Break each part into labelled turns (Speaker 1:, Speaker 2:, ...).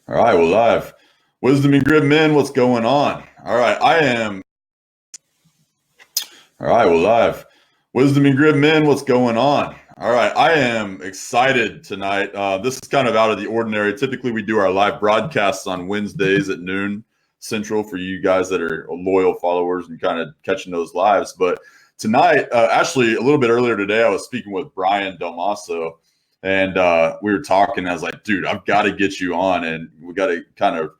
Speaker 1: All right, we're live. Wisdom and Grid Men, what's going on? All right, All right, we're live. Wisdom and Grid Men, what's going on? All right, I am excited tonight. This is kind of out of the ordinary. Typically, we do our live broadcasts on Wednesdays at noon Central for you guys that are loyal followers and kind of catching those lives. But tonight, actually, a little bit earlier today, I was speaking with Brian Dalmaso. And we were talking. I was like, dude, I've got to get you on, and we got to kind of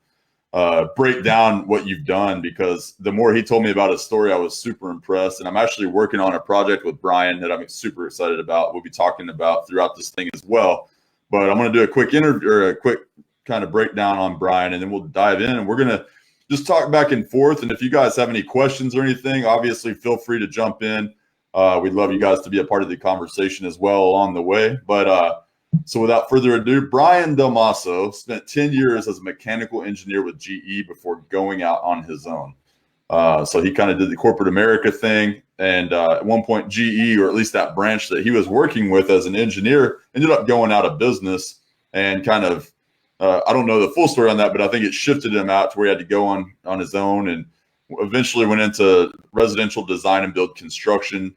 Speaker 1: break down what you've done, because the more he told me about his story, I was super impressed. And I'm actually working on a project with Brian that I'm super excited about. We'll be talking about throughout this thing as well. But I'm going to do a quick interview or a quick kind of breakdown on Brian, and then we'll dive in, and we're going to just talk back and forth. And if you guys have any questions or anything, obviously feel free to jump in. We'd love you guys to be a part of the conversation as well along the way. But so without further ado, Brian Dalmaso spent 10 years as a mechanical engineer with GE before going out on his own. So he kind of did the corporate America thing. And at one point, GE, or at least that branch that he was working with as an engineer, ended up going out of business, and kind of, I don't know the full story on that, but I think it shifted him out to where he had to go on his own, and eventually went into residential design and build construction.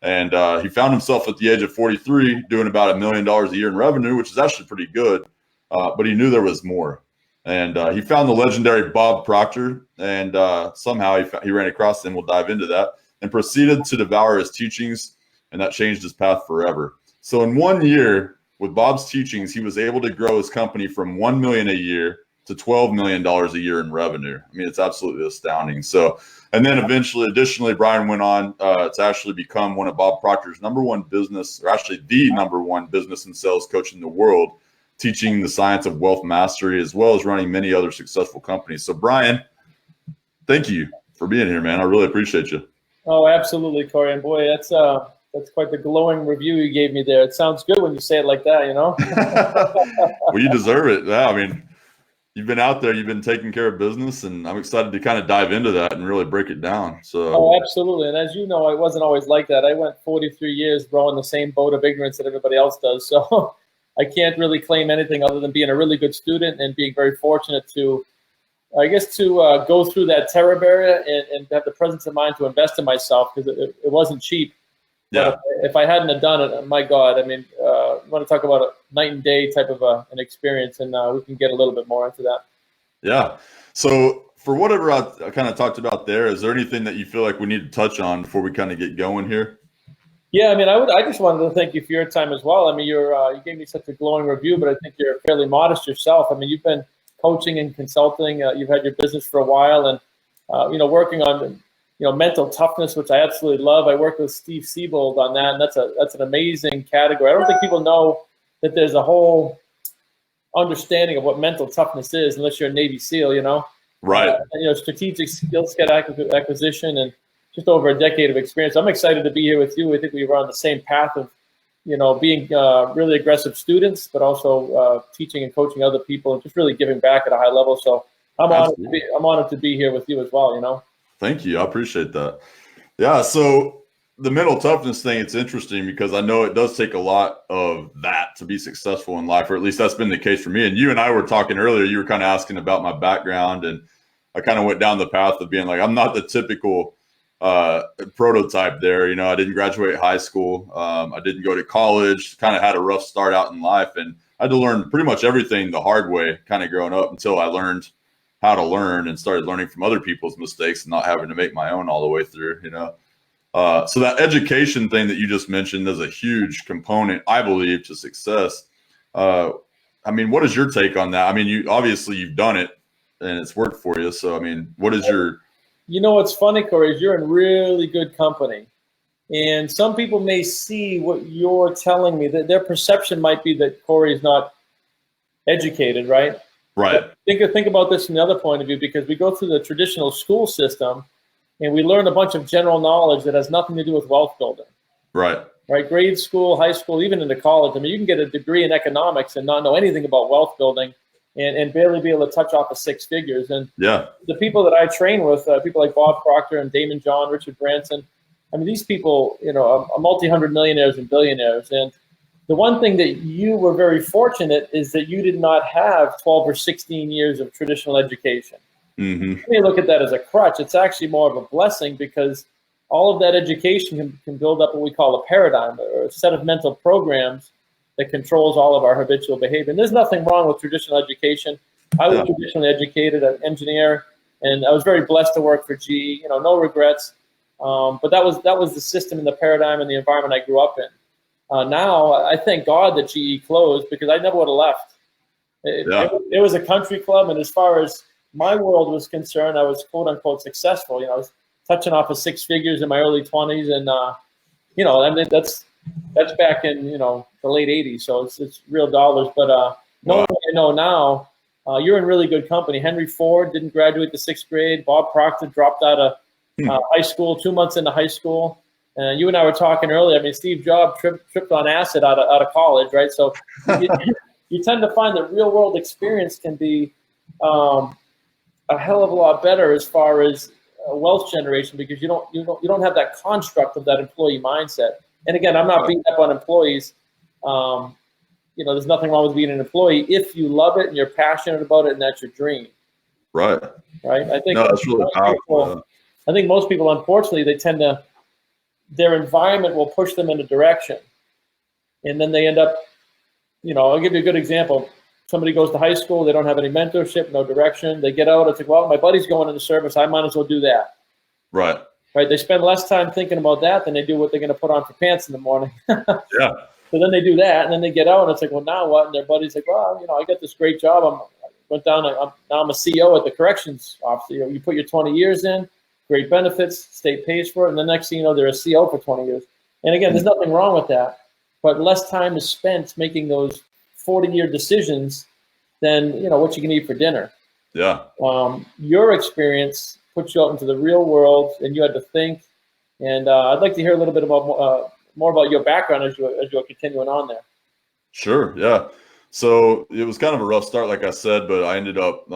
Speaker 1: And he found himself at the age of 43 doing about $1 million a year in revenue, which is actually pretty good. But he knew there was more. And he found the legendary Bob Proctor, and somehow he ran across him. We'll dive into that, and proceeded to devour his teachings, and that changed his path forever. So in 1 year, with Bob's teachings, he was able to grow his company from $1 million a year to $12 million a year in revenue. I mean, it's absolutely astounding. So, and then additionally, Brian went on to actually become one of Bob Proctor's number one business, or actually the number one business and sales coach in the world, teaching the science of wealth mastery, as well as running many other successful companies. So, Brian, thank you for being here, man. I really appreciate you.
Speaker 2: Oh, absolutely, Corey. And boy, that's quite the glowing review you gave me there. It sounds good when you say it like that, you know?
Speaker 1: Well, you deserve it. Yeah, I mean, you've been out there, you've been taking care of business, and I'm excited to kind of dive into that and really break it down. So,
Speaker 2: oh, absolutely. And as you know, I wasn't always like that. I went 43 years rowing the same boat of ignorance that everybody else does. So I can't really claim anything other than being a really good student and being very fortunate to, I guess, to go through that terror barrier and have the presence of mind to invest in myself, because it wasn't cheap.
Speaker 1: yeah.
Speaker 2: But if I hadn't have done it, my God, I mean, you want to talk about a night and day type of an experience, and we can get a little bit more into that.
Speaker 1: Yeah. So for whatever I kind of talked about there, is there anything that you feel like we need to touch on before we kind of get going here?
Speaker 2: Yeah, I mean, I just wanted to thank you for your time as well. I mean, you gave me such a glowing review, but I think you're fairly modest yourself. I mean, you've been coaching and consulting. You've had your business for a while, and working on mental toughness, which I absolutely love. I worked with Steve Siebold on that, and that's an amazing category. I don't think people know that there's a whole understanding of what mental toughness is unless you're a Navy SEAL,
Speaker 1: Right.
Speaker 2: Strategic skill set acquisition, and just over a decade of experience. I'm excited to be here with you. I think we were on the same path of, being really aggressive students, but also teaching and coaching other people, and just really giving back at a high level. So I'm honored to be here with you as well.
Speaker 1: Thank you. I appreciate that. Yeah. So the mental toughness thing, it's interesting because I know it does take a lot of that to be successful in life, or at least that's been the case for me. And you and I were talking earlier, you were kind of asking about my background, and I kind of went down the path of being like, I'm not the typical prototype there. I didn't graduate high school. I didn't go to college, kind of had a rough start out in life, and I had to learn pretty much everything the hard way kind of growing up until I learned how to learn and started learning from other people's mistakes and not having to make my own all the way through, So that education thing that you just mentioned is a huge component, I believe, to success. I mean, what is your take on that? I mean, you've done it and it's worked for you. So, I mean, what is your...
Speaker 2: What's funny, Corey, is you're in really good company. And some people may see what you're telling me, that their perception might be that Corey is not educated, right?
Speaker 1: Right.
Speaker 2: But think about this from the other point of view, because we go through the traditional school system and we learn a bunch of general knowledge that has nothing to do with wealth building.
Speaker 1: Right.
Speaker 2: Right. Grade school, high school, even into college. I mean, you can get a degree in economics and not know anything about wealth building and barely be able to touch off the six figures. And
Speaker 1: yeah,
Speaker 2: the people that I train with, people like Bob Proctor and Damon John, Richard Branson, I mean, these people, are multi-hundred millionaires and billionaires. And The one thing that you were very fortunate is that you did not have 12 or 16 years of traditional education.
Speaker 1: Mm-hmm.
Speaker 2: You may look at that as a crutch. It's actually more of a blessing because all of that education can build up what we call a paradigm or a set of mental programs that controls all of our habitual behavior. And there's nothing wrong with traditional education. I was traditionally educated, an engineer, and I was very blessed to work for GE. You know, no regrets. But that was the system and the paradigm and the environment I grew up in. Now, I thank God that GE closed because I never would have left. It was a country club, and as far as my world was concerned, I was quote unquote successful. You know, I was touching off of six figures in my early 20s, and you know, I mean that's back in the late 80s, so it's real dollars. But knowing what I know now, you're in really good company. Henry Ford didn't graduate the sixth grade. Bob Proctor dropped out of high school 2 months into high school. And you and I were talking earlier. I mean, Steve Jobs tripped on acid out of college, right? So you tend to find that real world experience can be a hell of a lot better as far as wealth generation because you don't have that construct of that employee mindset. And again, I'm not beating up on employees. There's nothing wrong with being an employee if you love it and you're passionate about it and that's your dream.
Speaker 1: Right.
Speaker 2: I think
Speaker 1: that's really powerful.
Speaker 2: I think most people, unfortunately, their environment will push them in a direction, and then they end up. I'll give you a good example. Somebody goes to high school, they don't have any mentorship, no direction. They get out, it's like, well, my buddy's going into service, I might as well do that.
Speaker 1: Right.
Speaker 2: They spend less time thinking about that than they do what they're going to put on for pants in the morning.
Speaker 1: Yeah.
Speaker 2: So then they do that, and then they get out, and it's like, well, now what? And their buddy's like, well, I got this great job. Now I'm a CO at the corrections office. You put your 20 years in, great benefits, state pays for it, and the next thing you know, they're a CO for 20 years. And again, there's nothing wrong with that, but less time is spent making those 40-year decisions than what you can eat for dinner.
Speaker 1: Yeah.
Speaker 2: Your experience put you out into the real world, and you had to think. And I'd like to hear a little bit about more about your background as you're continuing on there.
Speaker 1: Sure. Yeah. So it was kind of a rough start, like I said, but I ended up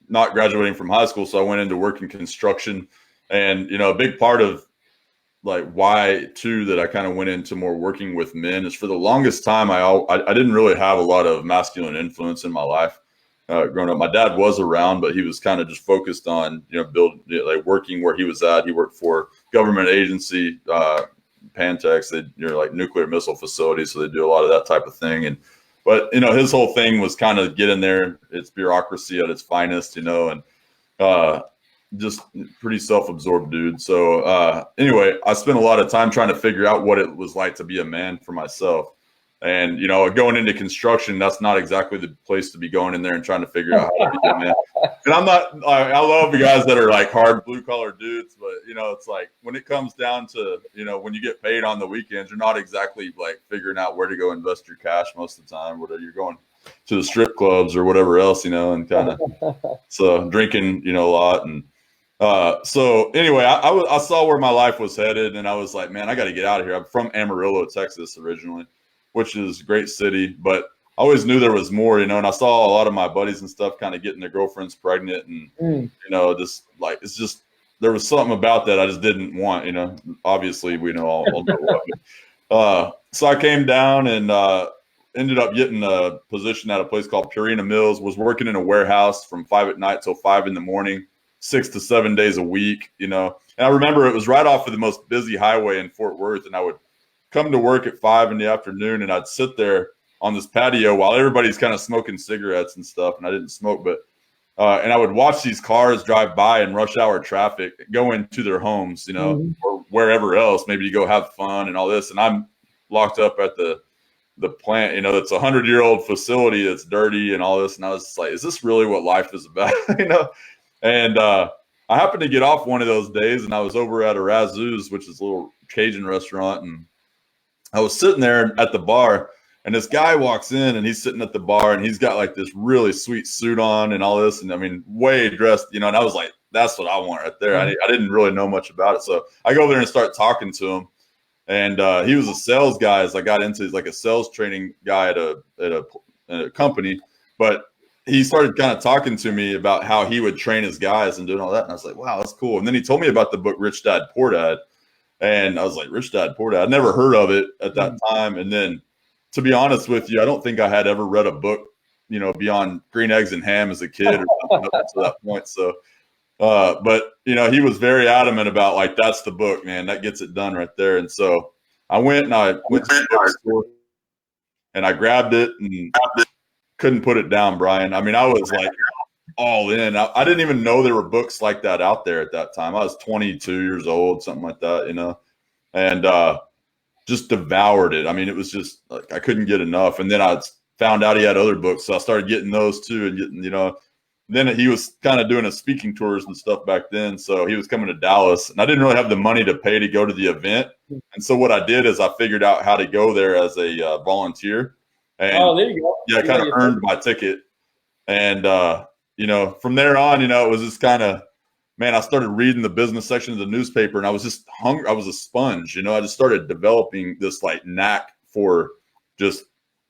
Speaker 1: not graduating from high school, so I went into work in construction. And a big part of like why too that I kind of went into more working with men is for the longest time I didn't really have a lot of masculine influence in my life growing up. My dad was around, but he was kind of just focused on working where he was at. He worked for government agency, Pantex. They're like nuclear missile facilities, so they do a lot of that type of thing. But his whole thing was kind of get in there. It's bureaucracy at its finest, and just pretty self-absorbed dude. So anyway, I spent a lot of time trying to figure out what it was like to be a man for myself. And going into construction, that's not exactly the place to be going in there and trying to figure out how to be a man. And I love the guys that are like hard blue collar dudes, but it's like when it comes down to when you get paid on the weekends, you're not exactly like figuring out where to go invest your cash most of the time. Whether you're going to the strip clubs or whatever else, and kind of so drinking a lot. And so anyway, I saw where my life was headed, and I was like, man, I got to get out of here. I'm from Amarillo, Texas originally, which is a great city, but I always knew there was more, and I saw a lot of my buddies and stuff kind of getting their girlfriends pregnant, and just like it's just there was something about that I just didn't want. Obviously we know all know what. So I came down and ended up getting a position at a place called Purina Mills. Was working in a warehouse from 5 at night till 5 in the morning, 6 to 7 days a week. And I remember it was right off of the most busy highway in Fort Worth, and I would come to work at 5 in the afternoon, and I'd sit there on this patio while everybody's kind of smoking cigarettes and stuff. And I didn't smoke, but and I would watch these cars drive by in rush hour traffic, go into their homes, or wherever else, maybe to go have fun and all this. And I'm locked up at the plant, it's a 100-year-old facility that's dirty and all this. And I was just like, is this really what life is about? And I happened to get off one of those days, and I was over at a Razoo's, which is a little Cajun restaurant. And I was sitting there at the bar, and this guy walks in, and he's sitting at the bar, and he's got like this really sweet suit on and all this. And I mean, way dressed, and I was like, that's what I want right there. I didn't really know much about it. So I go there and start talking to him. And he was a sales guy as I got into. He's like a sales training guy at a company. But he started kind of talking to me about how he would train his guys and doing all that. And I was like, wow, that's cool. And then he told me about the book Rich Dad, Poor Dad. And I was like, Rich Dad, Poor Dad. I'd never heard of it at that time. And then, to be honest with you, I don't think I had ever read a book, beyond Green Eggs and Ham as a kid or something up to that point. So, but he was very adamant about, like, that's the book, man. That gets it done right there. And so I went to the bookstore and I grabbed it and couldn't put it down, Brian. I mean, I was like all in. I didn't even know there were books like that out there at that time. I was 22 years old, something like that, and just devoured it. I mean, it was just like I couldn't get enough. And then I found out he had other books, so I started getting those too. And getting, then he was kind of doing a speaking tours and stuff back then. So he was coming to Dallas, and I didn't really have the money to pay to go to the event. And so what I did is I figured out how to go there as a volunteer. And
Speaker 2: there you go.
Speaker 1: Yeah, I kind of earned my ticket. And, from there on, it was just kind of, man, I started reading the business section of the newspaper, and I was just hungry. I was a sponge, I just started developing this like knack for just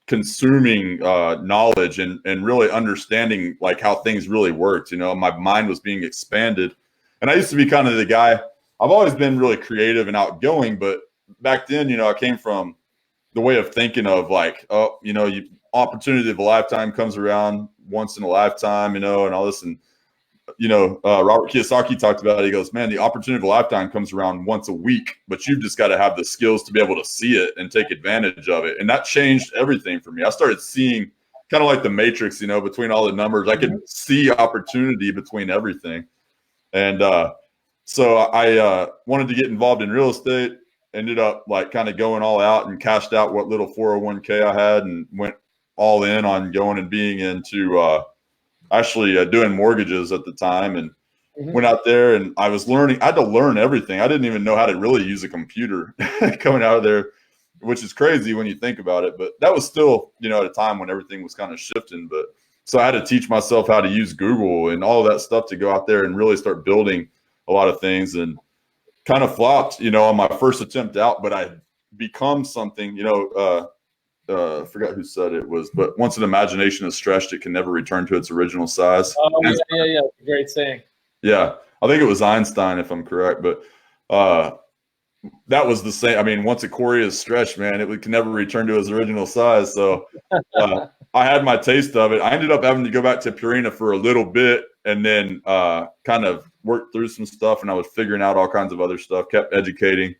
Speaker 1: consuming knowledge and really understanding like how things really worked. My mind was being expanded. And I used to be kind of the guy, I've always been really creative and outgoing, but back then, I came from the way of thinking of like, opportunity of a lifetime comes around once in a lifetime, and all this. And, Robert Kiyosaki talked about it. He goes, man, the opportunity of a lifetime comes around once a week, but you've just got to have the skills to be able to see it and take advantage of it. And that changed everything for me. I started seeing kind of like the Matrix, between all the numbers. I could see opportunity between everything. And so I wanted to get involved in real estate, ended up like kind of going all out and cashed out what little 401k I had and went all in on going and being into actually doing mortgages at the time, and went out there and I was learning. I had to learn everything. I didn't even know how to really use a computer coming out of there, which is crazy when you think about it. But that was still, at a time when everything was kind of shifting. But so I had to teach myself how to use Google and all of that stuff to go out there and really start building a lot of things, and kind of flopped, on my first attempt out. But I become something, I forgot who said it was, but once an imagination is stretched, it can never return to its original size.
Speaker 2: Oh, yeah. Great saying.
Speaker 1: Yeah. I think it was Einstein, if I'm correct, but that was the same. I mean, once a quarry is stretched, man, it can never return to its original size. So I had my taste of it. I ended up having to go back to Purina for a little bit, and then kind of worked through some stuff, and I was figuring out all kinds of other stuff, kept educating,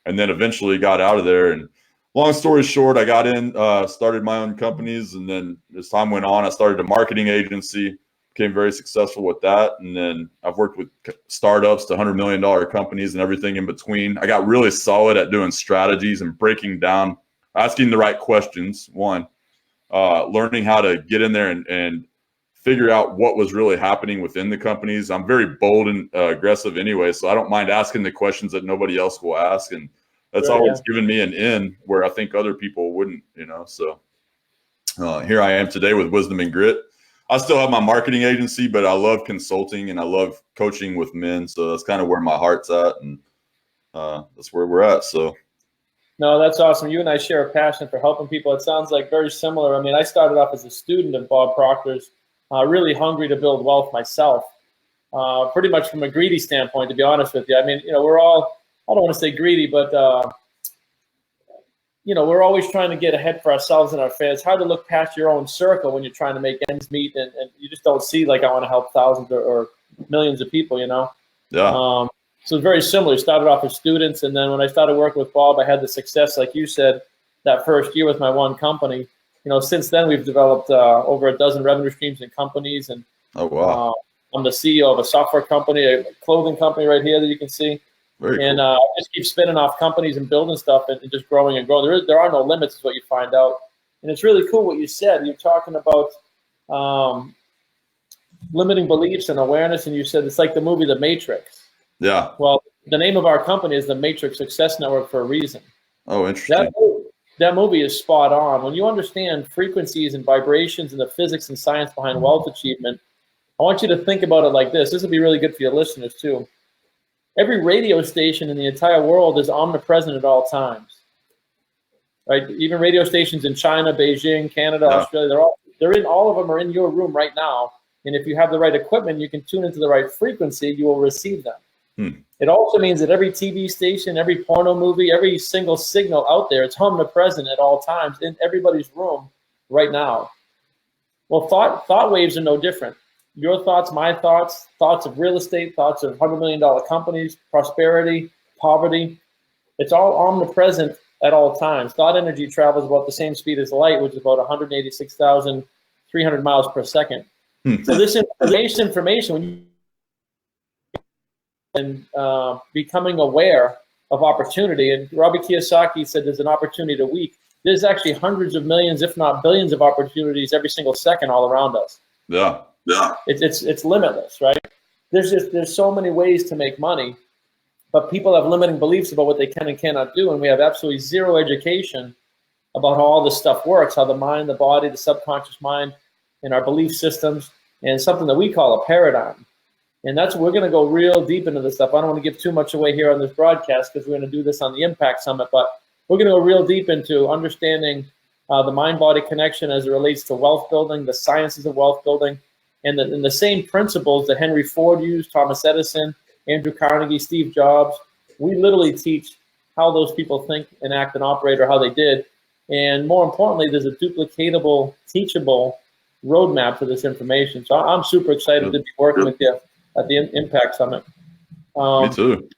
Speaker 1: and then eventually got out of there. And long story short, I got in, started my own companies, and then as time went on, I started a marketing agency, became very successful with that. And then I've worked with startups to $100 million companies and everything in between. I got really solid at doing strategies and breaking down, asking the right questions, learning how to get in there and figure out what was really happening within the companies. I'm very bold and aggressive anyway, so I don't mind asking the questions that nobody else will ask. And that's always given me an in where I think other people wouldn't, So here I am today with Wisdom and Grit. I still have my marketing agency, but I love consulting and I love coaching with men. So that's kind of where my heart's at, and that's where we're at. So.
Speaker 2: No, that's awesome. You and I share a passion for helping people. It sounds like very similar. I mean, I started off as a student of Bob Proctor's, really hungry to build wealth myself, pretty much from a greedy standpoint, to be honest with you. I mean, we're all, I don't want to say greedy, but, we're always trying to get ahead for ourselves and our fans. It's hard to look past your own circle when you're trying to make ends meet, and you just don't see, like, I want to help thousands or millions of people,
Speaker 1: Yeah.
Speaker 2: So it's very similar. Started off as students, and then when I started working with Bob, I had the success, like you said, that first year with my one company. Since then we've developed over a dozen revenue streams and companies, and
Speaker 1: oh wow,
Speaker 2: I'm the CEO of a software company, a clothing company right here that you can see.
Speaker 1: Very
Speaker 2: and
Speaker 1: cool.
Speaker 2: I just keep spinning off companies and building stuff and just growing and growing. There are no limits, is what you find out. And it's really cool what you said. You're talking about limiting beliefs and awareness, and you said it's like the movie The Matrix.
Speaker 1: Yeah.
Speaker 2: Well, the name of our company is the Matrix Success Network for a reason.
Speaker 1: Oh, interesting.
Speaker 2: That movie is spot on. When you understand frequencies and vibrations and the physics and science behind wealth achievement, I want you to think about it like this. This will be really good for your listeners too. Every radio station in the entire world is omnipresent at all times. Right? Even radio stations in China, Beijing, Canada, Australia, all of them are in your room right now. And if you have the right equipment, you can tune into the right frequency, you will receive them. It also means that every TV station, every porno movie, every single signal out there, it's omnipresent at all times in everybody's room right now. Well, thought waves are no different. Your thoughts, my thoughts, thoughts of real estate, thoughts of $100 million companies, prosperity, poverty. It's all omnipresent at all times. Thought energy travels about the same speed as light, which is about 186,300 miles per second. So this information, when you and becoming aware of opportunity. And Robert Kiyosaki said there's an opportunity a week. There's actually hundreds of millions, if not billions, of opportunities every single second all around us.
Speaker 1: Yeah.
Speaker 2: It's limitless, right? There's so many ways to make money, but people have limiting beliefs about what they can and cannot do, and we have absolutely zero education about how all this stuff works, how the mind, the body, the subconscious mind, and our belief systems, and something that we call a paradigm. And that's we're going to go real deep into this stuff. I don't want to give too much away here on this broadcast because we're going to do this on the Impact Summit, but we're going to go real deep into understanding the mind-body connection as it relates to wealth building, the sciences of wealth building, and the same principles that Henry Ford used, Thomas Edison, Andrew Carnegie, Steve Jobs. We literally teach how those people think and act and operate, or how they did. And more importantly, there's a duplicatable, teachable roadmap to this information. So I'm super excited to be working with you at the Impact Summit.
Speaker 1: Me too.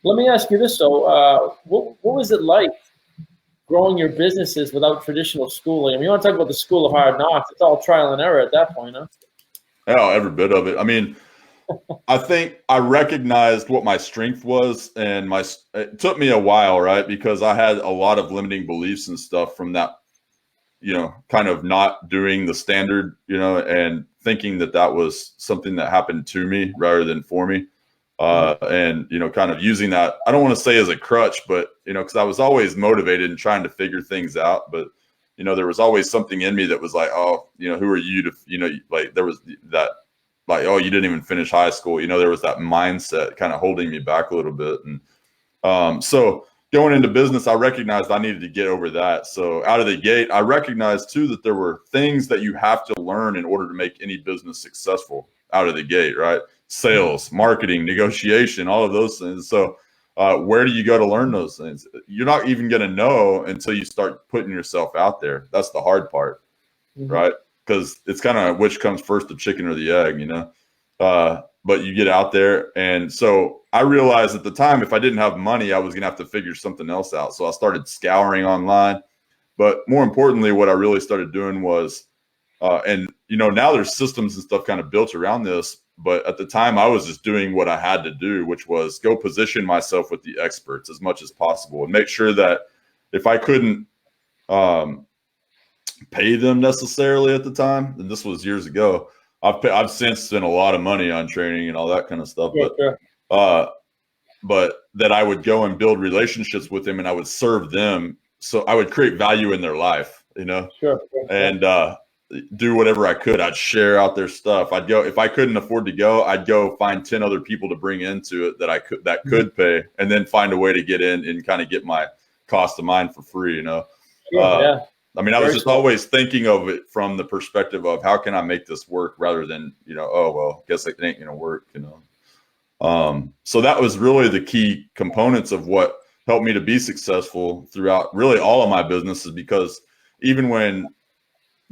Speaker 2: Let me ask you this, though. What was it like growing your businesses without traditional schooling? I mean, you want to talk about the school of hard knocks. It's all trial and error at that point, huh?
Speaker 1: Yeah, every bit of it. I mean, I think I recognized what my strength was, and it took me a while, right? Because I had a lot of limiting beliefs and stuff from that, kind of not doing the standard, and thinking that was something that happened to me rather than for me. And, kind of using that, I don't want to say as a crutch, but, because I was always motivated and trying to figure things out. But, there was always something in me that was like, oh, who are you to, like there was that, like, oh, you didn't even finish high school. There was that mindset kind of holding me back a little bit. And so going into business, I recognized I needed to get over that. So out of the gate, I recognized too that there were things that you have to learn in order to make any business successful out of the gate, right? Sales, marketing, negotiation, all of those things. So where do you go to learn those things? You're not even going to know until you start putting yourself out there. That's the hard part, right? Because it's kind of which comes first, the chicken or the egg, but you get out there. And so I realized at the time, if I didn't have money, I was going to have to figure something else out. So I started scouring online. But more importantly, what I really started doing was, and now there's systems and stuff kind of built around this. But at the time, I was just doing what I had to do, which was go position myself with the experts as much as possible and make sure that if I couldn't pay them necessarily at the time, and this was years ago, I've since spent a lot of money on training and all that kind of stuff. But that I would go and build relationships with them, and I would serve them. So I would create value in their life, and do whatever I could. I'd share out their stuff. I'd go, if I couldn't afford to go, I'd go find 10 other people to bring into it that could pay, and then find a way to get in and kind of get my cost of mine for free, I mean, I was just always thinking of it from the perspective of how can I make this work rather than, oh, well, guess it ain't going to work, So that was really the key components of what helped me to be successful throughout really all of my businesses, because even when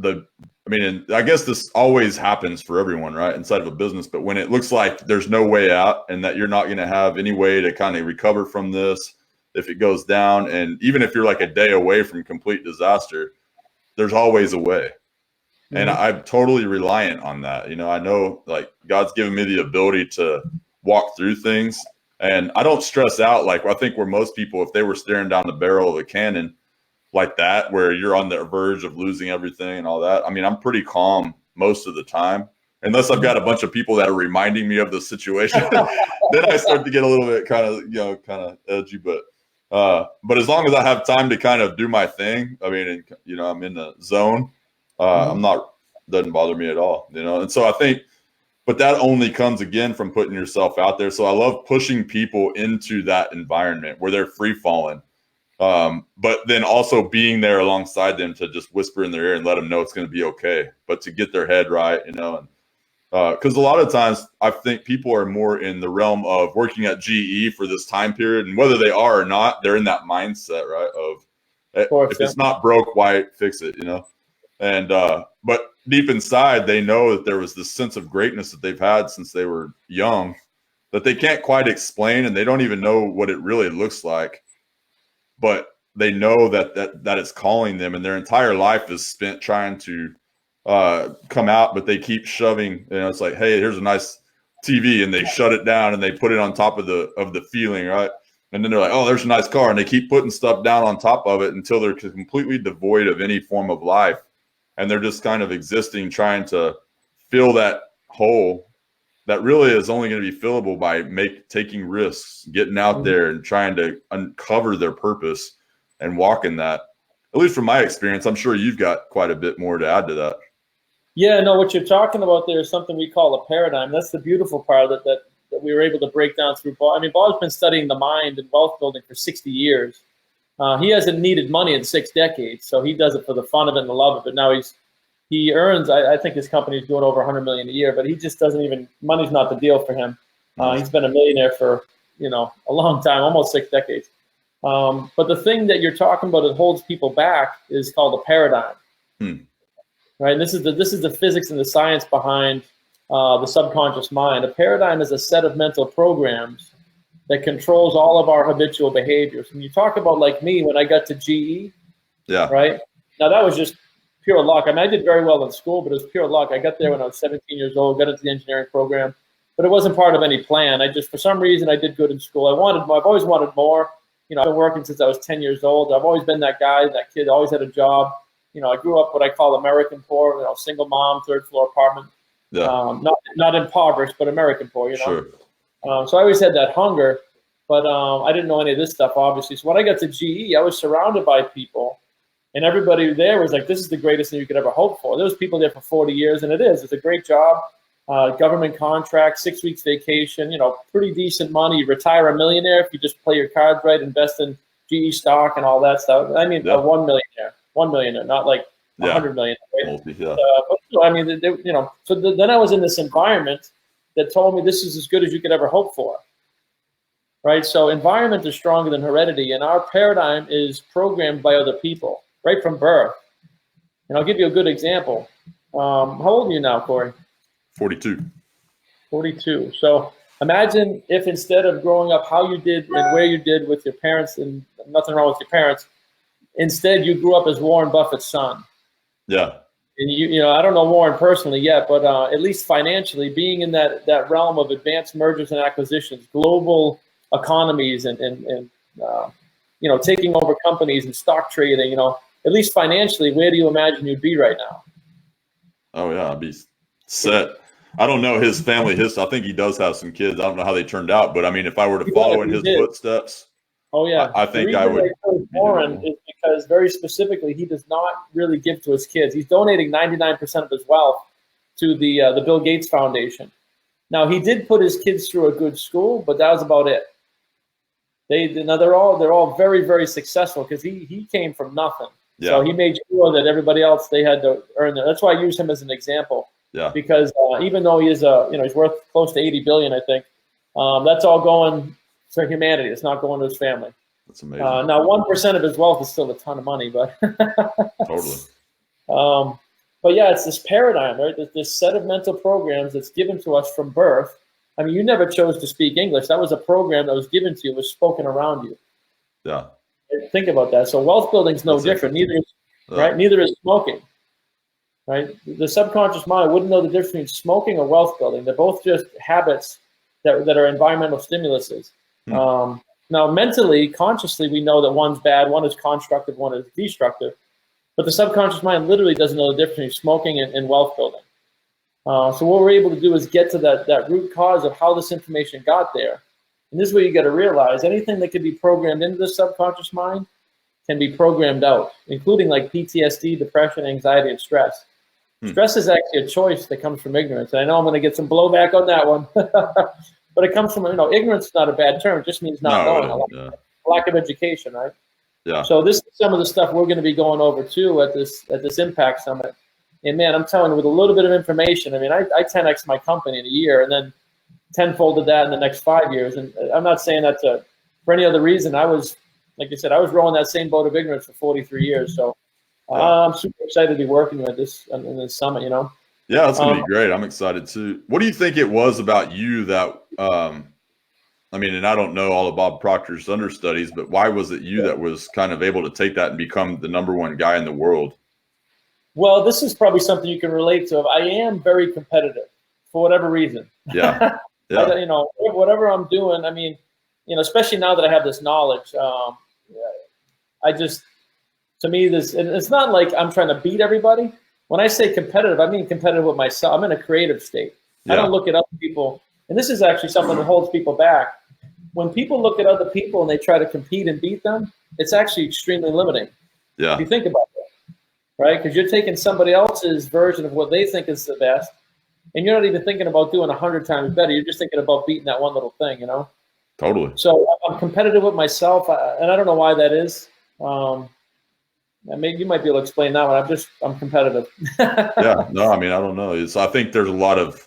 Speaker 1: and I guess this always happens for everyone, right, inside of a business, but when it looks like there's no way out and that you're not going to have any way to kind of recover from this, if it goes down, and even if you're like a day away from complete disaster, there's always a way. And I'm totally reliant on that. I know like God's given me the ability to walk through things, and I don't stress out. Like I think where most people, if they were staring down the barrel of a cannon like that, where you're on the verge of losing everything and all that. I mean, I'm pretty calm most of the time, unless I've got a bunch of people that are reminding me of the situation. Then I start to get a little bit kind of edgy, but as long as I have time to kind of do my thing, I mean, I'm in the zone. Doesn't bother me at all, And so I think, but that only comes again from putting yourself out there. So I love pushing people into that environment where they're free falling, but then also being there alongside them to just whisper in their ear and let them know it's going to be okay, but to get their head right, and Because a lot of times I think people are more in the realm of working at GE for this time period, and whether they are or not, they're in that mindset, right? Of
Speaker 2: course,
Speaker 1: if it's not broke, why fix it, you know? And but deep inside, they know that there was this sense of greatness that they've had since they were young that they can't quite explain, and they don't even know what it really looks like. But they know that it's calling them, and their entire life is spent trying to come out, but they keep shoving. You know, it's like, hey, here's a nice TV, and they shut it down and they put it on top of the feeling, right? And then they're like, oh, there's a nice car, and they keep putting stuff down on top of it until they're completely devoid of any form of life, and they're just kind of existing, trying to fill that hole that really is only going to be fillable by taking risks, getting out there and trying to uncover their purpose and walk in that. At least from my experience, I'm sure you've got quite a bit more to add to that.
Speaker 2: Yeah, no, what you're talking about there is something we call a paradigm. That's the beautiful part of it that we were able to break down through Bob. I mean, Bob's been studying the mind and wealth building for 60 years. He hasn't needed money in 6 decades, so he does it for the fun of it and the love of it. Now he earns, I think his company's doing over $100 million a year, but he just doesn't even, money's not the deal for him. He's been a millionaire for, a long time, almost 6 decades. But the thing that you're talking about that holds people back is called a paradigm. Right? And this is the physics and the science behind the subconscious mind. A paradigm is a set of mental programs that controls all of our habitual behaviors. When you talk about like me, when I got to GE, right? Now that was just pure luck. I mean, I did very well in school, but it was pure luck. I got there when I was 17 years old, got into the engineering program, but it wasn't part of any plan. For some reason, I did good in school. I've always wanted more. I've been working since I was 10 years old. I've always been that guy, that kid, always had a job. I grew up what I call American poor, single mom, 3rd floor apartment. Not impoverished, but American poor,
Speaker 1: Sure.
Speaker 2: So I always had that hunger, but I didn't know any of this stuff, obviously. So when I got to GE, I was surrounded by people, and everybody there was like, this is the greatest thing you could ever hope for. There was people there for 40 years, and it is. It's a great job. Government contract, 6 weeks vacation, pretty decent money. You retire a millionaire if you just play your cards right, invest in GE stock and all that stuff. I mean, a $1 millionaire, not like 100 million. Right? But I mean, then I was in this environment that told me this is as good as you could ever hope for. Right? So environment is stronger than heredity, and our paradigm is programmed by other people right from birth. And I'll give you a good example. How old are you now, Corey?
Speaker 1: 42.
Speaker 2: 42. So imagine if instead of growing up how you did and where you did with your parents, and nothing wrong with your parents, instead you grew up as Warren Buffett's son.
Speaker 1: Yeah.
Speaker 2: And I don't know Warren personally yet, but at least financially, being in that realm of advanced mergers and acquisitions, global economies, and taking over companies and stock trading, at least financially, where do you imagine you'd be right now?
Speaker 1: Oh yeah, I'd be set. I don't know his family history. I think he does have some kids. I don't know how they turned out, but I mean, if I were to follow in his footsteps,
Speaker 2: oh yeah,
Speaker 1: I think I would.
Speaker 2: Warren is because very specifically, he does not really give to his kids. He's donating 99% of his wealth to the Bill Gates Foundation. Now he did put his kids through a good school, but that was about it. They're all very, very successful because he came from nothing. Yeah. So he made sure that everybody else, they had to earn that. That's why I use him as an example. Yeah. Because even though he is he's worth close to 80 billion, I think, that's all going for humanity. It's not going to his family.
Speaker 1: That's amazing.
Speaker 2: Now 1% of his wealth is still a ton of money, but
Speaker 1: totally.
Speaker 2: But yeah, it's this paradigm, right? This set of mental programs that's given to us from birth. I mean, you never chose to speak English. That was a program that was given to you, was spoken around you.
Speaker 1: Yeah.
Speaker 2: Think about that. So wealth building is no different. Neither is smoking. Right? The subconscious mind wouldn't know the difference between smoking or wealth building. They're both just habits that are environmental stimuluses. Now, mentally, consciously, we know that one's bad, one is constructive, one is destructive. But the subconscious mind literally doesn't know the difference between smoking and wealth building. So what we're able to do is get to that root cause of how this information got there. And this is where you got to realize anything that can be programmed into the subconscious mind can be programmed out, including like PTSD, depression, anxiety, and stress. Stress is actually a choice that comes from ignorance. And I know I'm going to get some blowback on that one, but it comes from, ignorance is not a bad term. It just means not knowing, a lack of education, right? Yeah. So this is some of the stuff we're going to be going over too at this Impact Summit. And man, I'm telling you, with a little bit of information, I mean, I 10x my company in a year, and then tenfolded that in the next 5 years. And I'm not saying that for any other reason. I was, like I said, I was rowing that same boat of ignorance for 43 years. So I'm super excited to be working with this in this summit. You know.
Speaker 1: Yeah, that's gonna be great. I'm excited too. What do you think it was about you that? I mean, and I don't know all of Bob Proctor's understudies, but why was it you that was kind of able to take that and become the #1 guy in the world?
Speaker 2: Well, this is probably something you can relate to. I am very competitive for whatever reason.
Speaker 1: Yeah. Yeah.
Speaker 2: You know, whatever I'm doing, I mean, you know, especially now that I have this knowledge, I just, to me, it's not like I'm trying to beat everybody. When I say competitive, I mean competitive with myself. I'm in a creative state. I don't look at other people. And this is actually something that holds people back. When people look at other people and they try to compete and beat them, it's actually extremely limiting.
Speaker 1: Yeah.
Speaker 2: If you think about it, right? Because you're taking somebody else's version of what they think is the best, and you're not even thinking about doing 100 times better. You're just thinking about beating that one little thing, you know?
Speaker 1: Totally.
Speaker 2: So I'm competitive with myself, and I don't know why that is. Maybe you might be able to explain that one. I'm competitive.
Speaker 1: Yeah. No, I mean, I don't know. I think there's a lot of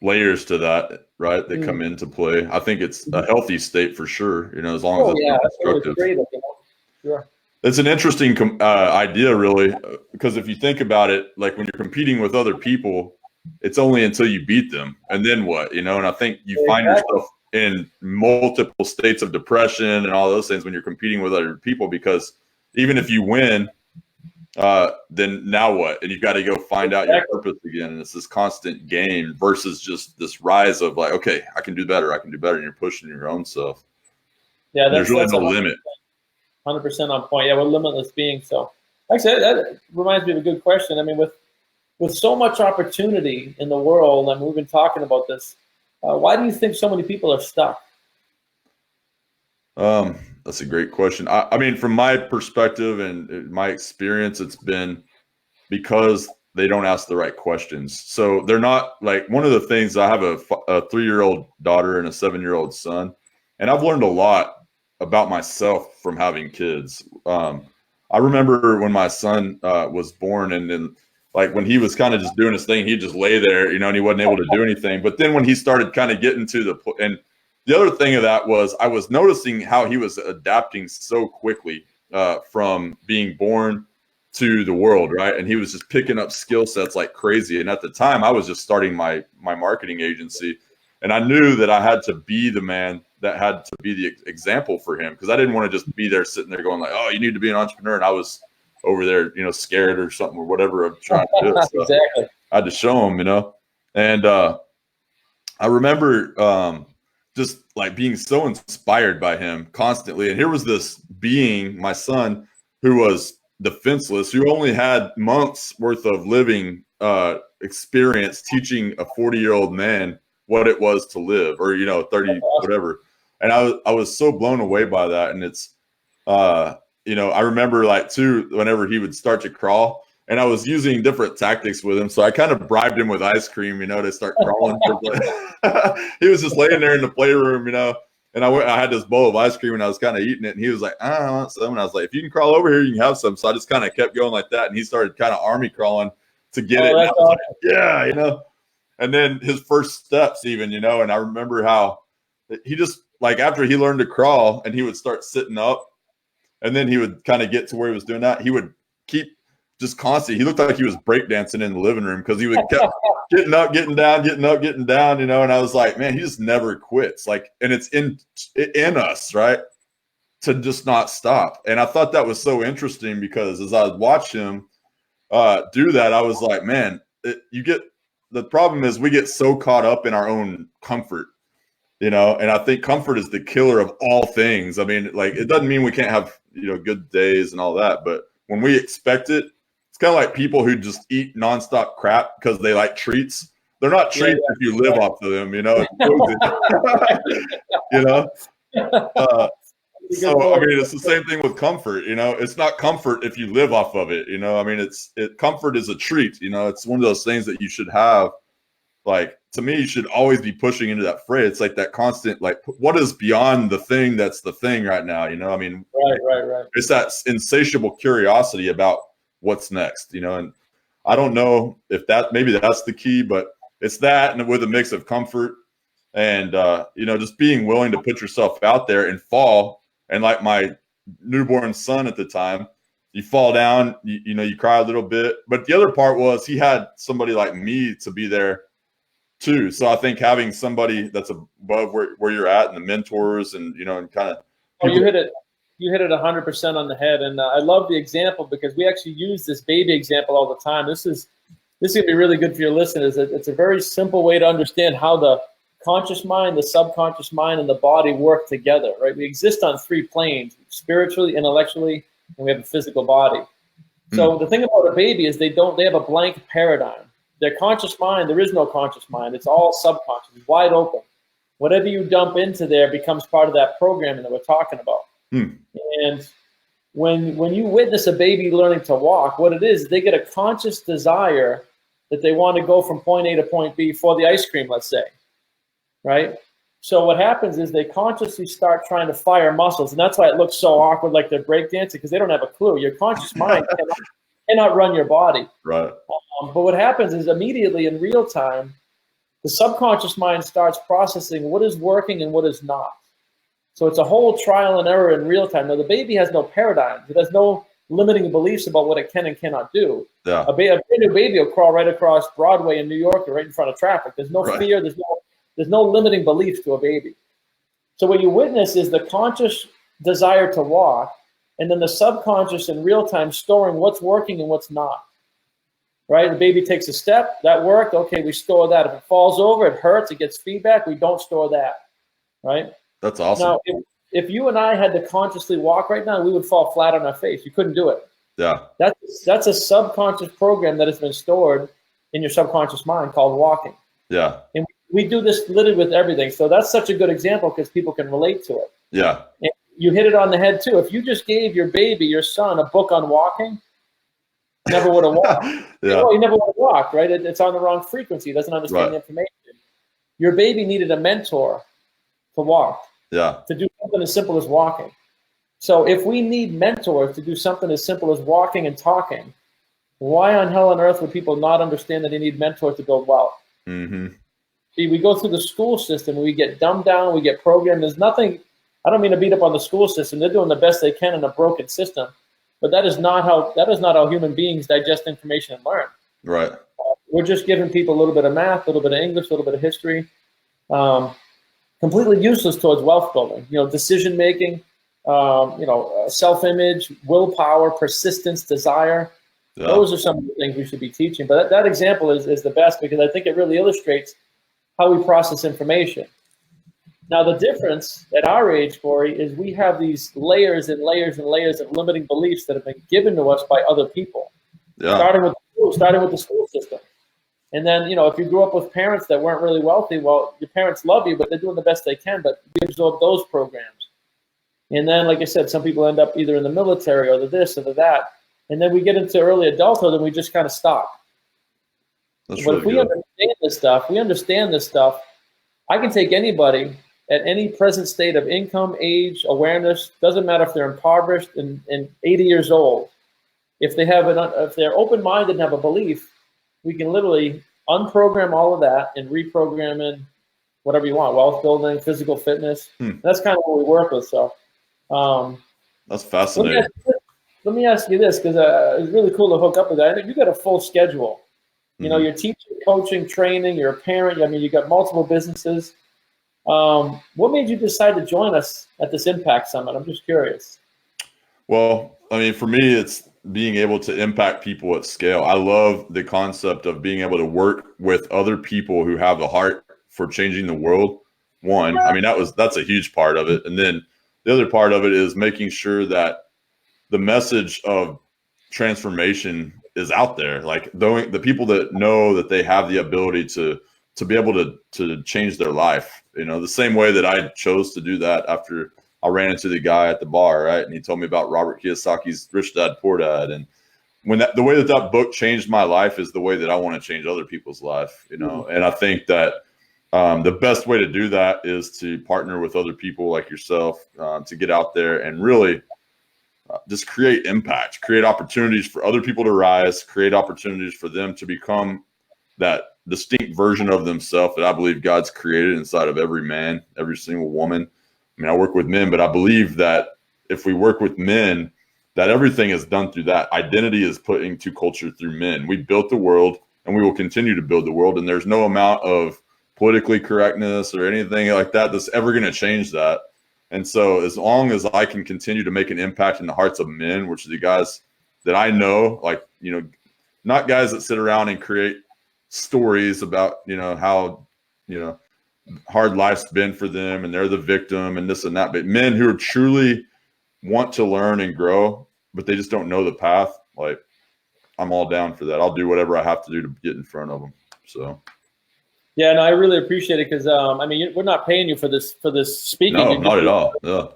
Speaker 1: layers to that, right? That come into play. I think it's a healthy state for sure. You know, as long as it's constructive.
Speaker 2: Creative, you know? Sure.
Speaker 1: It's an interesting idea, really, because if you think about it, like when you're competing with other people, it's only until you beat them, and then what, you know? And I think you find yourself in multiple states of depression and all those things when you're competing with other people, because even if you win, then now what? And you've got to go find out your purpose again. And it's this constant game versus just this rise of like, okay, I can do better. I can do better. And you're pushing your own self.
Speaker 2: Yeah,
Speaker 1: there's really no limit.
Speaker 2: 100% on point. Yeah, we're limitless beings. So, like I said, that reminds me of a good question. I mean, with so much opportunity in the world, and we've been talking about this, why do you think so many people are stuck?
Speaker 1: That's a great question. I mean, from my perspective and my experience, it's been because they don't ask the right questions. So they're not like, one of the things, I have a 3-year-old daughter and a 7-year-old son, and I've learned a lot about myself from having kids. I remember when my son was born, and then like when he was kind of just doing his thing, he'd just lay there, you know, and he wasn't able to do anything. But then when he started kind of getting to the other thing of that was I was noticing how he was adapting so quickly from being born to the world, right? And he was just picking up skill sets like crazy. And at the time, I was just starting my marketing agency, and I knew that I had to be the man that had to be the example for him, because I didn't want to just be there sitting there going like, oh, you need to be an entrepreneur. And I was over there, you know, scared or something or whatever I'm trying to do. So
Speaker 2: Exactly.
Speaker 1: I had to show him, you know. And I remember just like being so inspired by him constantly. And here was this being, my son, who was defenseless, who only had months worth of living experience teaching a 40-year-old man what it was to live, or, you know, 30, whatever. And I was so blown away by that. And it's, you know, I remember like too, whenever he would start to crawl, and I was using different tactics with him. So I kind of bribed him with ice cream, you know, to start crawling. He was just laying there in the playroom, you know, and I had this bowl of ice cream and I was kind of eating it. And he was like, I don't want some. And I was like, if you can crawl over here, you can have some. So I just kind of kept going like that. And he started kind of army crawling to get it. And I was like, yeah, you know. And then his first steps even, you know, and I remember how he just, like, after he learned to crawl and he would start sitting up, and then he would kind of get to where he was doing that, he would keep just constantly, he looked like he was breakdancing in the living room, because he would kept getting up, getting down, getting up, getting down, you know. And I was like, man, he just never quits. Like, and it's in us, right, to just not stop. And I thought that was so interesting, because as I watched him do that, I was like, man, the problem is we get so caught up in our own comfort, you know. And I think comfort is the killer of all things. I mean, like, it doesn't mean we can't have, you know, good days and all that, but when we expect it, it's kind of like people who just eat nonstop crap because they like treats. They're not treats if you live off of them, you know. You know. So I mean, it's the same thing with comfort. You know, it's not comfort if you live off of it. You know, I mean, comfort is a treat. You know, it's one of those things that you should have. Like, to me, you should always be pushing into that fray. It's like that constant, like, what is beyond the thing that's the thing right now? You know, I mean,
Speaker 2: right.
Speaker 1: It's that insatiable curiosity about what's next. You know, and I don't know if maybe that's the key, but it's that, and with a mix of comfort and, just being willing to put yourself out there and fall. And like my newborn son at the time, you fall down, you cry a little bit. But the other part was he had somebody like me to be there too. So I think having somebody that's above where you're at, and the mentors, and, and kind of.
Speaker 2: Oh, you hit it 100% on the head. And I love the example, because we actually use this baby example all the time. This is going to be really good for your listeners. It's a very simple way to understand how the conscious mind, the subconscious mind, and the body work together, right? We exist on 3 planes: spiritually, intellectually, and we have a physical body. So the thing about a baby is they have a blank paradigm. Their conscious mind, there is no conscious mind. It's all subconscious, it's wide open. Whatever you dump into there becomes part of that programming that we're talking about. And when you witness a baby learning to walk, what it is, they get a conscious desire that they want to go from point A to point B for the ice cream, let's say, right? So what happens is they consciously start trying to fire muscles, and that's why it looks so awkward, like they're breakdancing, because they don't have a clue. Your conscious mind cannot run your body.
Speaker 1: Right.
Speaker 2: But what happens is immediately in real time, the subconscious mind starts processing what is working and what is not. So it's a whole trial and error in real time. Now, the baby has no paradigm. It has no limiting beliefs about what it can and cannot do.
Speaker 1: Yeah.
Speaker 2: A brand new baby will crawl right across Broadway in New York or right in front of traffic. There's no fear. There's no limiting beliefs to a baby. So what you witness is the conscious desire to walk, and then the subconscious in real time storing what's working and what's not. Right? The baby takes a step, that worked, okay, we store that. If it falls over, it hurts, it gets feedback, we don't store that. Right?
Speaker 1: That's awesome.
Speaker 2: Now, if you and I had to consciously walk right now, we would fall flat on our face. You couldn't do it.
Speaker 1: Yeah.
Speaker 2: That's a subconscious program that has been stored in your subconscious mind called walking.
Speaker 1: Yeah.
Speaker 2: And we do this literally with everything. So that's such a good example because people can relate to it.
Speaker 1: Yeah.
Speaker 2: And you hit it on the head too. If you just gave your baby, your son, a book on walking, never would have walked.
Speaker 1: Yeah.
Speaker 2: He never would have walked, right? It's on the wrong frequency. He doesn't understand the information. Your baby needed a mentor to walk.
Speaker 1: Yeah.
Speaker 2: To do something as simple as walking. So if we need mentors to do something as simple as walking and talking, why on hell on earth would people not understand that they need mentors to build wealth?
Speaker 1: Mm-hmm.
Speaker 2: See, we go through the school system and we get dumbed down, we get programmed. There's nothing, I don't mean to beat up on the school system. They're doing the best they can in a broken system. But that is not how human beings digest information and learn. Right. We're just giving people a little bit of math, a little bit of English, a little bit of history. Completely useless towards wealth building. Decision making, self-image, willpower, persistence, desire. Yeah. Those are some of the things we should be teaching. But that example is the best because I think it really illustrates how we process information. Now, the difference at our age, Corey, is we have these layers and layers and layers of limiting beliefs that have been given to us by other people. Yeah. Starting with the school system. And then, if you grew up with parents that weren't really wealthy, well, your parents love you, but they're doing the best they can, but you absorb those programs. And then, like I said, some people end up either in the military or the this or the that. And then we get into early adulthood and we just kind of stop. But if we understand this stuff, I can take anybody at any present state of income, age, awareness, doesn't matter if they're impoverished and 80 years old. If they're open-minded and have a belief, we can literally unprogram all of that and reprogram in whatever you want, wealth building, physical fitness. That's kind of what we work with. So
Speaker 1: that's fascinating.
Speaker 2: Let me ask you this, because it's really cool to hook up with that. I think you got a full schedule. You're teaching, coaching, training, you're a parent. You got multiple businesses. What made you decide to join us at this Impact Summit? I'm just curious.
Speaker 1: Well, for me, it's being able to impact people at scale. I love the concept of being able to work with other people who have a heart for changing the world. One, that's a huge part of it. And then the other part of it is making sure that the message of transformation is out there. Like the people that know that they have the ability to be able to change their life, the same way that I chose to do that after I ran into the guy at the bar, right? And he told me about Robert Kiyosaki's Rich Dad, Poor Dad. And the way that book changed my life is the way that I want to change other people's life, And I think that the best way to do that is to partner with other people like yourself, to get out there and really just create impact, create opportunities for other people to rise, create opportunities for them to become that distinct version of themselves that I believe God's created inside of every man, every single woman. I mean, I work with men, but I believe that if we work with men, that everything is done through that. Identity is put into culture through men. We built the world, and we will continue to build the world, and there's no amount of politically correctness or anything like that that's ever going to change that. And so as long as I can continue to make an impact in the hearts of men, which are the guys that I know, like, not guys that sit around and create stories about, how, hard life's been for them and they're the victim and this and that, but men who truly want to learn and grow, but they just don't know the path. Like, I'm all down for that. I'll do whatever I have to do to get in front of them. So.
Speaker 2: Yeah, no, I really appreciate it because, we're not paying you for this speaking.
Speaker 1: No, not at all. Yeah.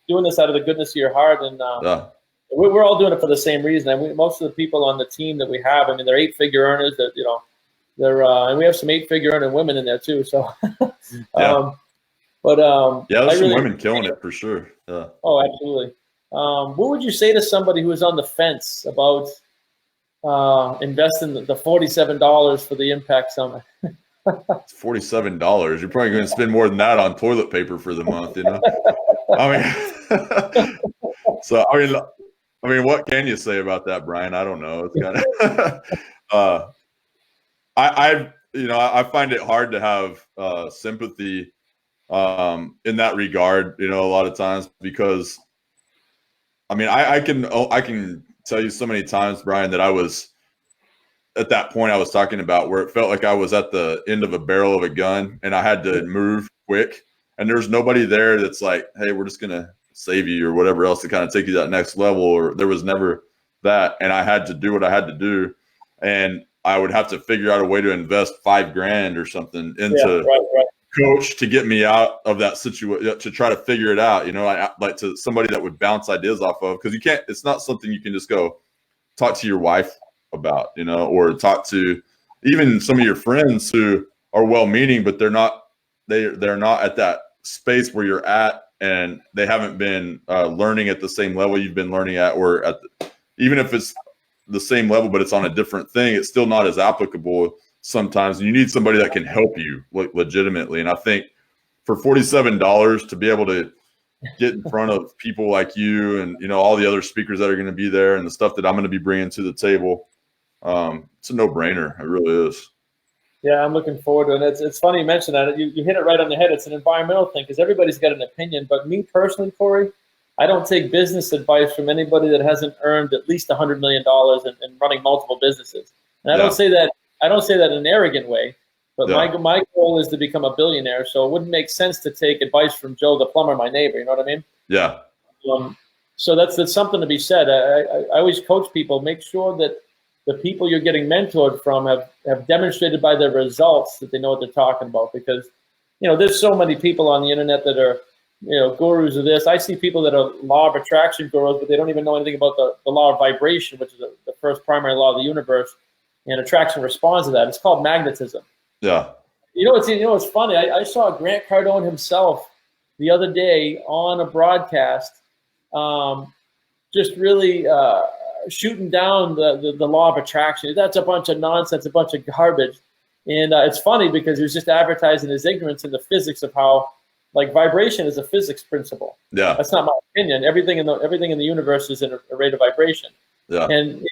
Speaker 2: Doing this out of the goodness of your heart, and
Speaker 1: yeah.
Speaker 2: We're all doing it for the same reason. And most of the people on the team that we have, I mean, they're 8-figure earners. That they're and we have some 8-figure earning women in there too. So,
Speaker 1: yeah. There's some women killing it for sure. Yeah.
Speaker 2: Oh, absolutely. What would you say to somebody who is on the fence about investing the $47 for the Impact Summit?
Speaker 1: It's $47. You're probably going to spend more than that on toilet paper for the month, I mean, what can you say about that, Brian? I don't know. It's kind of, I find it hard to have sympathy in that regard, a lot of times, because I mean, I can tell you so many times, Brian, that I was at that point I was talking about where it felt like I was at the end of a barrel of a gun and I had to move quick, and there's nobody there that's like, hey, we're just going to save you or whatever else to kind of take you to that next level. Or there was never that. And I had to do what I had to do. And I would have to figure out a way to invest $5,000 or something into coach to get me out of that situation, to try to figure it out, like to somebody that would bounce ideas off of, because it's not something you can just go talk to your wife about, or talk to even some of your friends who are well-meaning, but they're not at that space where you're at, and they haven't been learning at the same level you've been learning at, or even if it's the same level, but it's on a different thing, it's still not as applicable sometimes. You need somebody that can help you legitimately. And I think for $47 to be able to get in front of people like you and, all the other speakers that are going to be there and the stuff that I'm going to be bringing to the table, it's a no-brainer. It really is.
Speaker 2: Yeah, I'm looking forward to it. It's funny you mentioned that. You hit it right on the head. It's an environmental thing because everybody's got an opinion. But me personally, Corey, I don't take business advice from anybody that hasn't earned at least $100 million in running multiple businesses. And I don't say that in an arrogant way. But my goal is to become a billionaire. So it wouldn't make sense to take advice from Joe the plumber, my neighbor. You know what I mean?
Speaker 1: Yeah.
Speaker 2: So that's something to be said. I always coach people. Make sure that the people you're getting mentored from have demonstrated by their results that they know what they're talking about. Because, there's so many people on the internet that are, gurus of this. I see people that are law of attraction gurus, but they don't even know anything about the law of vibration, which is the first primary law of the universe. And attraction responds to that. It's called magnetism.
Speaker 1: Yeah.
Speaker 2: It's funny. I saw Grant Cardone himself the other day on a broadcast, just really shooting down the law of attraction. That's a bunch of nonsense, a bunch of garbage. And it's funny because he was just advertising his ignorance in the physics of how, like, vibration is a physics principle. Yeah. That's not my opinion. Everything in the universe is in a rate of vibration. Yeah. And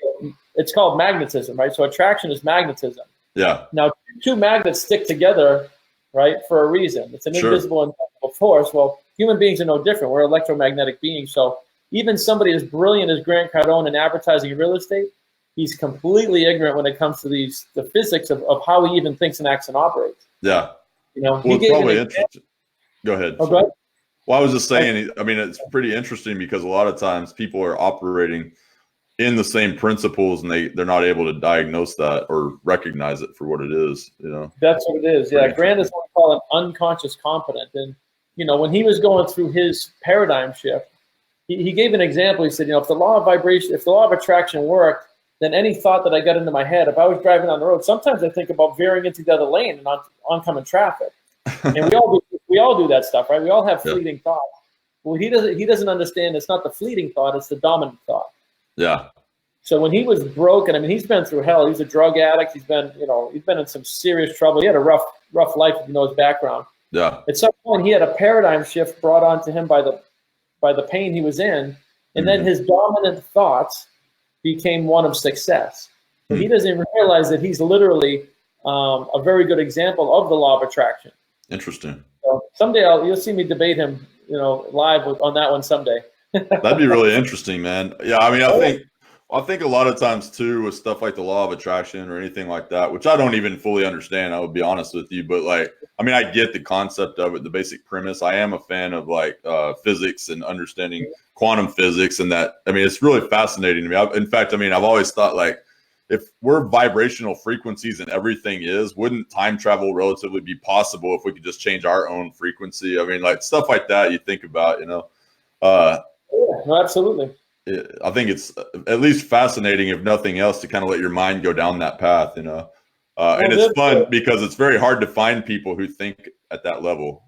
Speaker 2: it's called magnetism, right? So attraction is magnetism. Yeah. Now, two magnets stick together, right, for a reason. It's an invisible and invisible force. Well, human beings are no different. We're electromagnetic beings. So even somebody as brilliant as Grant Cardone in advertising and real estate, he's completely ignorant when it comes to the physics of how he even thinks and acts and operates. Yeah.
Speaker 1: Well, it's probably interesting. Go ahead.
Speaker 2: Oh, go ahead.
Speaker 1: Well, I was just saying, I mean, it's pretty interesting because a lot of times people are operating in the same principles and they're not able to diagnose that or recognize it for what it is, That's
Speaker 2: what it is. Yeah. Grant is what we call an unconscious competent. And, when he was going through his paradigm shift, he gave an example. He said, if the law of vibration, if the law of attraction worked, then any thought that I got into my head, if I was driving on the road, sometimes I think about veering into the other lane and oncoming traffic. And we all do that stuff, right? We all have fleeting thoughts. Well, he doesn't understand. It's not the fleeting thought; it's the dominant thought.
Speaker 1: Yeah.
Speaker 2: So when he was broken, I mean, he's been through hell. He's a drug addict. He's been in some serious trouble. He had a rough life, if you know his background.
Speaker 1: Yeah.
Speaker 2: At some point, he had a paradigm shift brought onto him by the pain he was in, and then his dominant thoughts became one of success. So he doesn't even realize that he's literally a very good example of the law of attraction.
Speaker 1: Interesting.
Speaker 2: So someday you'll see me debate him, live on that one someday.
Speaker 1: That'd be really interesting, man. Yeah, I mean, I think a lot of times too with stuff like the law of attraction or anything like that, which I don't even fully understand, I would be honest with you, but like, I mean, I get the concept of it, the basic premise. I am a fan of like physics and understanding quantum physics, and that, I mean, it's really fascinating to me. In fact, I mean, I've always thought like, if we're vibrational frequencies and everything is, wouldn't time travel relatively be possible if we could just change our own frequency? I mean, like stuff like that you think about,
Speaker 2: Yeah, no, absolutely.
Speaker 1: I think it's at least fascinating, if nothing else, to kind of let your mind go down that path, and it's fun because it's very hard to find people who think at that level.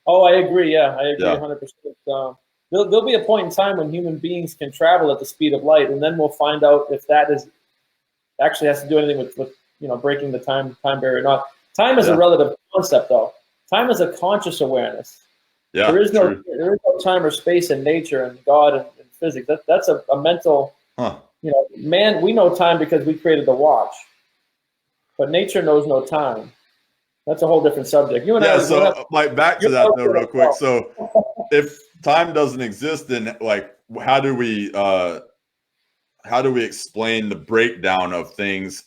Speaker 2: Oh, I agree. Yeah, I agree 100%. There'll be a point in time when human beings can travel at the speed of light, and then we'll find out if that is actually has to do anything with breaking the time barrier or not. Time is a relative concept, though. Time is a conscious awareness.
Speaker 1: Yeah,
Speaker 2: there is no time or space in nature and God and physics. That's a mental. Man, we know time because we created the watch, but nature knows no time. That's a whole different subject. You and I.
Speaker 1: So like back to that though, real quick. So if time doesn't exist, then like how do we explain the breakdown of things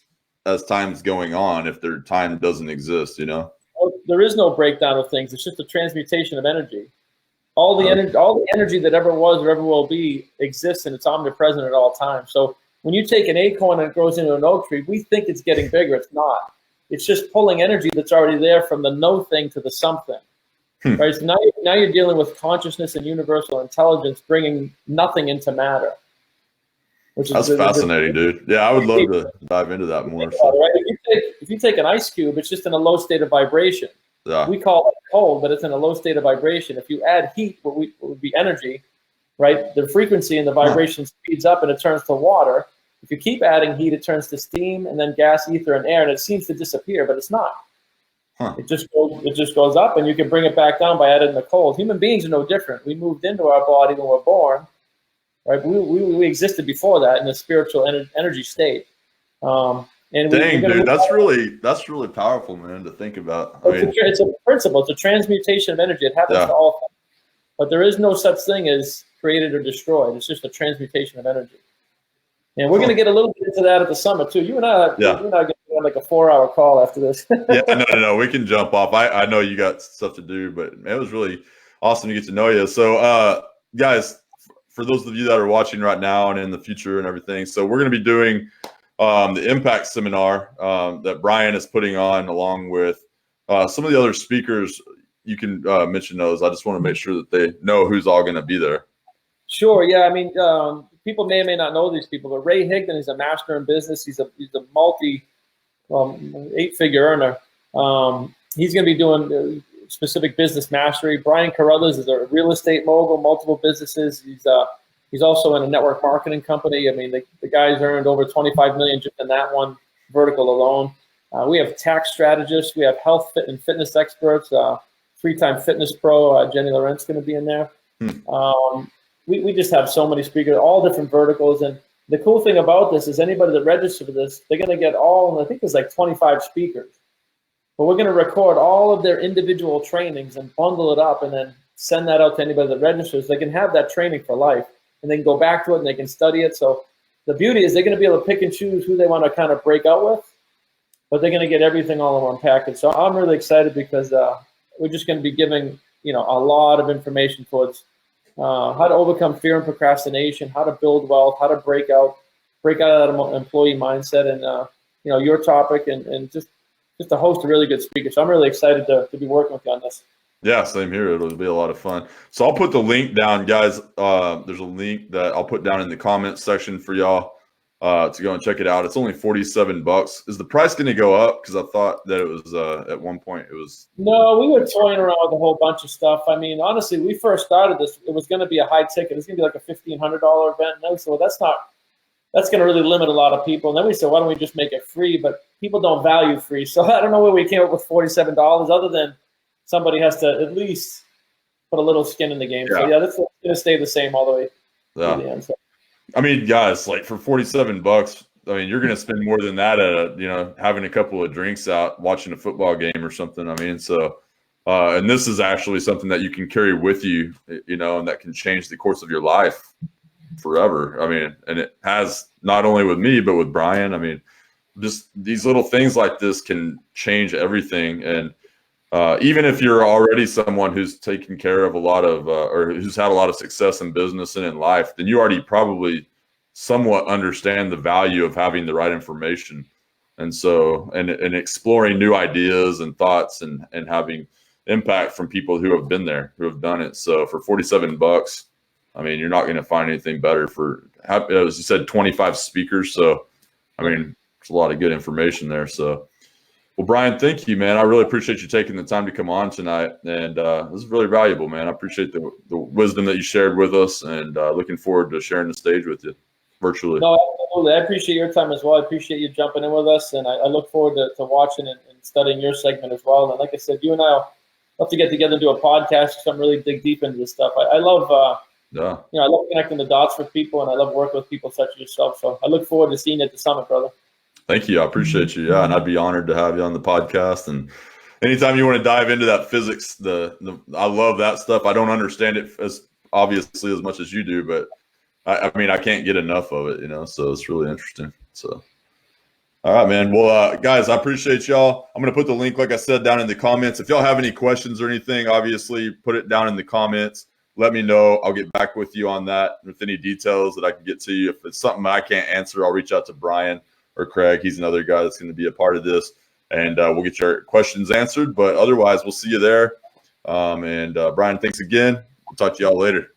Speaker 1: as time's going on if their time doesn't exist? Well,
Speaker 2: there is no breakdown of things. It's just a transmutation of energy. All the energy that ever was or ever will be exists, and it's omnipresent at all times. So when you take an acorn and it grows into an oak tree, we think it's getting bigger. It's not. It's just pulling energy that's already there from the no thing to the something. Right? So now you're dealing with consciousness and universal intelligence bringing nothing into matter.
Speaker 1: That's fascinating, dude. Yeah, I would love to dive into that more.
Speaker 2: Right? If you take an ice cube, it's just in a low state of vibration.
Speaker 1: Yeah.
Speaker 2: We call it cold, but it's in a low state of vibration. If you add heat, what would be energy, right? The frequency and the vibration speeds up and it turns to water. If you keep adding heat, it turns to steam and then gas, ether, and air, and it seems to disappear, but it's not. It just goes up, and you can bring it back down by adding the cold. Human beings are no different. We moved into our body when we're born, right? We existed before that in a spiritual energy state. And
Speaker 1: dude, that's really powerful, man, to think about.
Speaker 2: It's a principle. It's a transmutation of energy. It happens to all things. But there is no such thing as created or destroyed. It's just a transmutation of energy. And we're going to get a little bit into that at the summit, too. You and I are going to have like a 4-hour call after this.
Speaker 1: No. We can jump off. I know you got stuff to do, but it was really awesome to get to know you. So, guys, for those of you that are watching right now and in the future and everything, so we're going to be doing the Impact Seminar that Brian is putting on, along with some of the other speakers. You can mention those. I just want to make sure that they know who's all going to be there.
Speaker 2: Sure. Yeah. I mean, people may or may not know these people, but Ray Higdon is a master in business. He's a multi 8-figure earner. He's going to be doing specific business mastery. Brian Carruthers is a real estate mogul, multiple businesses. He's also in a network marketing company. I mean, the guy's earned over $25 million just in that one vertical alone. We have tax strategists. We have health and fitness experts. 3-time fitness pro Jenny Lorent's going to be in there. We just have so many speakers, all different verticals. And the cool thing about this is anybody that registers for this, they're going to get I think there's like 25 speakers. But we're going to record all of their individual trainings and bundle it up and then send that out to anybody that registers. They can have that training for life, and they can go back to it and they can study it. So the beauty is they're going to be able to pick and choose who they want to kind of break out with, but they're going to get everything all in one package. So I'm really excited because we're just going to be giving a lot of information towards how to overcome fear and procrastination, how to build wealth, how to break out of that employee mindset, and your topic, and just a host of really good speakers. So I'm really excited to be working with you on this.
Speaker 1: Yeah, same here. It'll be a lot of fun. So I'll put the link down, guys. There's a link that I'll put down in the comments section for y'all. to go and check it out. It's only $47. Is the price going to go up? Because I thought that it was at one point it was.
Speaker 2: No, we were toying around with a whole bunch of stuff. I mean, honestly, we first started this. It was going to be a high ticket. It's going to be like a $1,500 event. And then we said, well, that's going to really limit a lot of people. And then we said, why don't we just make it free? But people don't value free. So I don't know where we came up with $47 other than somebody has to at least put a little skin in the game. Yeah. So, yeah, that's going to stay the same all the way to the end. So.
Speaker 1: I mean, guys, like for $47, I mean, you're going to spend more than that at, having a couple of drinks out, watching a football game or something. I mean, so, and this is actually something that you can carry with you, and that can change the course of your life forever. I mean, and it has not only with me, but with Brian. I mean, just these little things like this can change everything. And even if you're already someone who's taken care of a lot of, or who's had a lot of success in business and in life, then you already probably somewhat understand the value of having the right information. And so, and exploring new ideas and thoughts and having impact from people who have been there, who have done it. So for $47, I mean, you're not going to find anything better for, as you said, 25 speakers. So, I mean, there's a lot of good information there. So, well, Brian, thank you, man. I really appreciate you taking the time to come on tonight. And this is really valuable, man. I appreciate the wisdom that you shared with us, and looking forward to sharing the stage with you virtually.
Speaker 2: No, absolutely. I appreciate your time as well. I appreciate you jumping in with us, and I look forward to watching and studying your segment as well. And like I said, you and I will have to get together and do a podcast because I'm really dig deep into this stuff. I love I love connecting the dots with people, and I love working with people such as yourself. So I look forward to seeing you at the summit, brother.
Speaker 1: Thank you. I appreciate you. Yeah, and I'd be honored to have you on the podcast. And anytime you want to dive into that physics, I love that stuff. I don't understand it as obviously as much as you do, but I mean, I can't get enough of it, so it's really interesting. So, all right, man. Well, guys, I appreciate y'all. I'm going to put the link, like I said, down in the comments. If y'all have any questions or anything, obviously put it down in the comments. Let me know. I'll get back with you on that with any details that I can get to you. If it's something I can't answer, I'll reach out to Brian or Craig. He's another guy that's going to be a part of this, and we'll get your questions answered. But otherwise, we'll see you there. And Brian, thanks again. We'll talk to y'all later.